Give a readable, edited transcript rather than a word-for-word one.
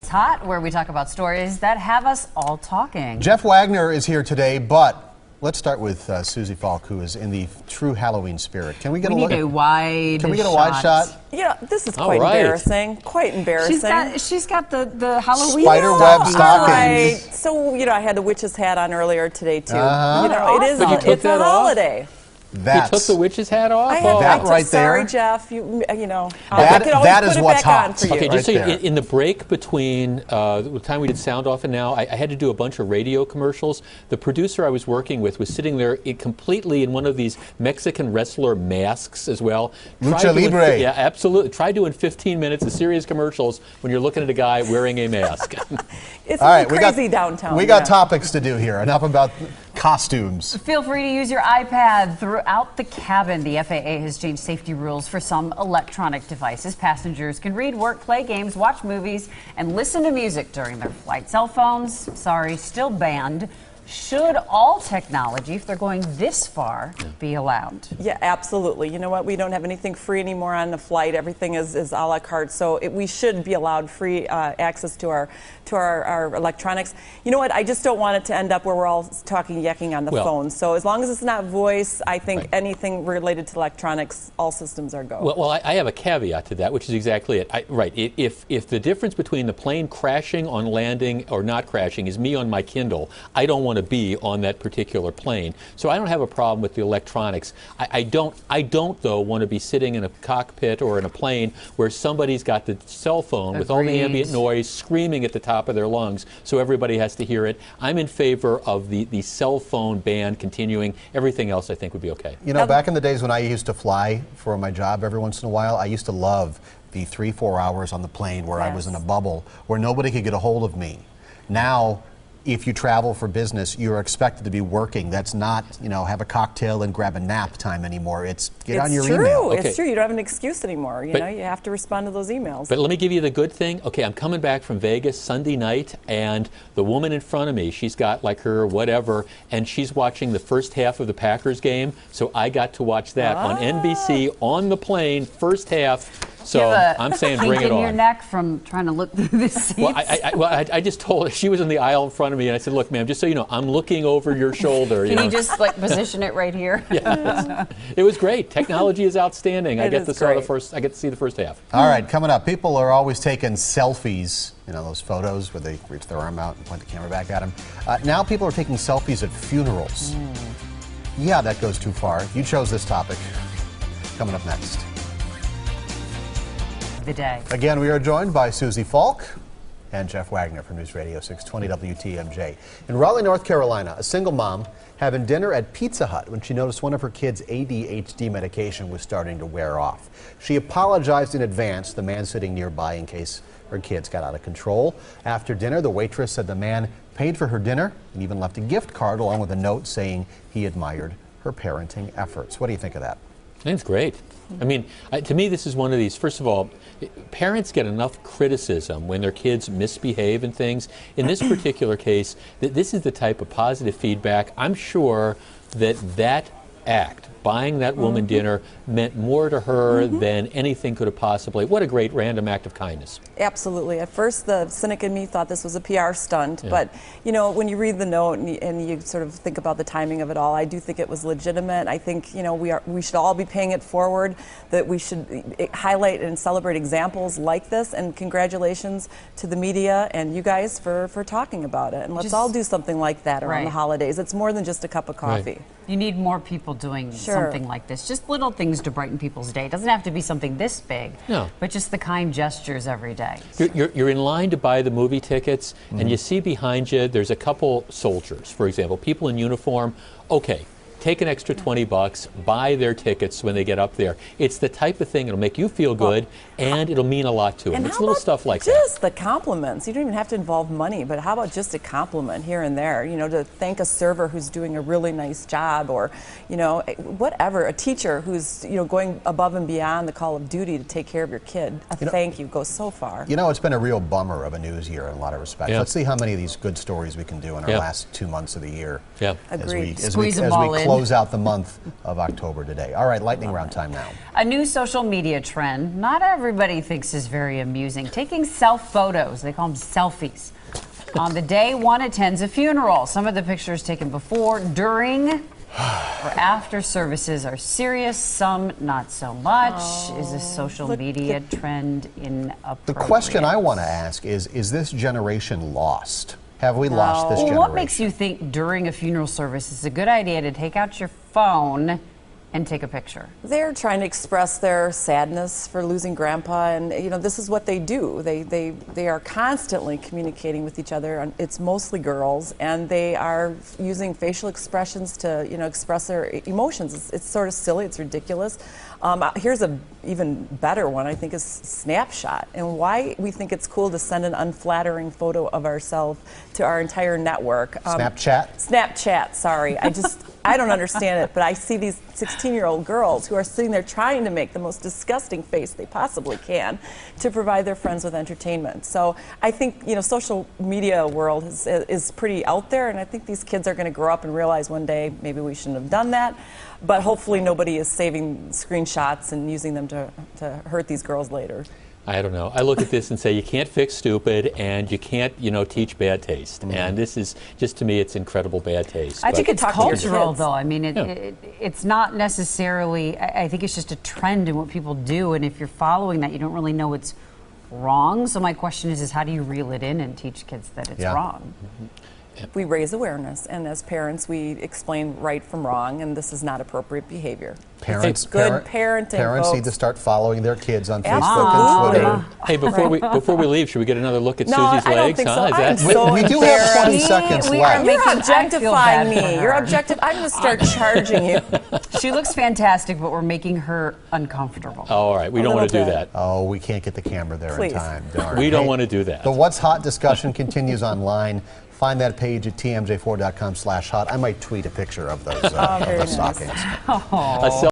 It's Hot, where we talk about stories that have us all talking. Jeff Wagner is here today, but let's start with Susie Falk, who is in the true Halloween spirit. Can we get a look? Need a wide Can we get a wide shot? Yeah, this is quite embarrassing. Quite embarrassing. She's got the Halloween spider web stockings. Right. So I had the witch's hat on earlier today too. It is. It's a holiday. You took the witch's hat off? I had that right sorry, there. Jeff. That is what's hot. Okay, just right so in the break between the time we did Sound Off and now, I had to do a bunch of radio commercials. The producer I was working with was sitting there completely in one of these Mexican wrestler masks as well. Lucha Libre. Yeah, absolutely. Try doing 15 minutes of serious commercials when you're looking at a guy wearing a mask. It's crazy downtown. We got topics to do here. Enough about costumes. Feel free to use your iPad throughout the cabin. The FAA has changed safety rules for some electronic devices. Passengers can read, work, play games, watch movies, and listen to music during their flight. Cell phones, still banned. Should all technology, if they're going this far, be allowed? Yeah, absolutely. You know what? We don't have anything free anymore on the flight. Everything is a la carte. So we should be allowed free access to our electronics. You know what? I just don't want it to end up where we're all yakking on the phone. So as long as it's not voice, I think anything related to electronics, all systems are go. Well, I have a caveat to that, which is exactly it. If the difference between the plane crashing on landing or not crashing is me on my Kindle, I don't want to be on that particular plane. So I don't have a problem with the electronics. I don't though want to be sitting in a cockpit or in a plane where somebody's got the cell phone with all the ambient noise screaming at the top of their lungs so everybody has to hear it. I'm in favor of the cell phone ban continuing. Everything else I think would be okay. You know, back in the days when I used to fly for my job every once in a while, I used to love the 3-4 hours on the plane where I was in a bubble where nobody could get a hold of me. Now, if you travel for business, you're expected to be working. That's not, have a cocktail and grab a nap time anymore. It's get on your email. It's true. You don't have an excuse anymore. You have to respond to those emails. But let me give you the good thing. Okay, I'm coming back from Vegas Sunday night, and the woman in front of me, she's got like her whatever, and she's watching the first half of the Packers game. So I got to watch that on NBC on the plane, first half. So I'm saying bring it on. In your neck from trying to look through the seats. Well, I just told her, she was in the aisle in front of me, and I said, look, ma'am, just so you know, I'm looking over your shoulder. Can you just position it right here? Yes. It was great. Technology is outstanding. I get to see the first half. All right, coming up, people are always taking selfies. Those photos where they reach their arm out and point the camera back at them. Now people are taking selfies at funerals. Yeah, that goes too far. You chose this topic. Coming up next. The day. Again, we are joined by Susie Falk and Jeff Wagner from News Radio 620 WTMJ. In Raleigh, North Carolina, a single mom having dinner at Pizza Hut when she noticed one of her kids' ADHD medication was starting to wear off. She apologized in advance, the man sitting nearby, in case her kids got out of control. After dinner, the waitress said the man paid for her dinner and even left a gift card along with a note saying he admired her parenting efforts. What do you think of that? I think it's great. I mean, to me, this is one of these, first of all, parents get enough criticism when their kids misbehave and things. In this particular case, this is the type of positive feedback. I'm sure that act, buying that woman dinner, meant more to her than anything could have possibly. What a great random act of kindness. Absolutely. At first, the cynic in me thought this was a PR stunt, but when you read the note and you sort of think about the timing of it all, I do think it was legitimate. I think we should all be paying it forward, that we should highlight and celebrate examples like this. And congratulations to the media and you guys for talking about it. And let's all do something like that around the holidays. It's more than just a cup of coffee. You need more people doing something like this. Just little things to brighten people's day. It doesn't have to be something this big, but just the kind gestures every day. You're in line to buy the movie tickets, and you see behind you, there's a couple soldiers, for example, people in uniform. Okay, take an extra $20, buy their tickets when they get up there. It's the type of thing that'll make you feel good, and it'll mean a lot to them. It's little stuff like that. Just the compliments. You don't even have to involve money, but how about just a compliment here and there? To thank a server who's doing a really nice job, or whatever. A teacher who's going above and beyond the call of duty to take care of your kid. A thank you goes so far. It's been a real bummer of a news year in a lot of respects. Let's see how many of these good stories we can do in our last 2 months of the year. Agreed. As we close close out the month of October today. All right, lightning round time now. A new social media trend not everybody thinks is very amusing. Taking self-photos, they call them selfies, on the day one attends a funeral. Some of the pictures taken before, during, or after services are serious, some not so much. Is this social media trend inappropriate? The question I want to ask is this generation lost? Have we lost this generation? What makes you think during a funeral service it's a good idea to take out your phone and take a picture? They're trying to express their sadness for losing Grandpa, and this is what they do. They are constantly communicating with each other. And it's mostly girls, and they are using facial expressions to express their emotions. It's sort of silly. It's ridiculous. Here's a even better one, I think, is Snapshot, and why we think it's cool to send an unflattering photo of ourselves to our entire network. Snapchat? Snapchat, sorry. I don't understand it, but I see these 16-year-old girls who are sitting there trying to make the most disgusting face they possibly can to provide their friends with entertainment. So I think, social media world is pretty out there, and I think these kids are going to grow up and realize one day maybe we shouldn't have done that. But hopefully nobody is saving screenshots and using them to hurt these girls later. I don't know. I look at this and say you can't fix stupid, and you can't, teach bad taste. And this is just, to me, it's incredible bad taste. I think it's cultural, though. I mean, it's not necessarily. I think it's just a trend in what people do, and if you're following that, you don't really know it's wrong. So my question is how do you reel it in and teach kids that it's wrong? We raise awareness, and as parents, we explain right from wrong, and this is not appropriate behavior. Parents, good parenting. Parents need to start following their kids on Facebook Absolutely. and Twitter. Hey, before we leave, should we get another look at No, Susie's I don't legs? think Huh? so. We do have 20 seconds left. You're I feel objectifying bad for me. her. You're objective. I'm going to start charging you. She looks fantastic, but we're making her uncomfortable. Oh, all right. We don't want to do little that. Oh, we can't get the camera there Please. in time. Darn. We don't Hey, want to do that. The What's Hot discussion continues online. Find that page at tmj4.com/hot. I might tweet a picture of those very nice. stockings. A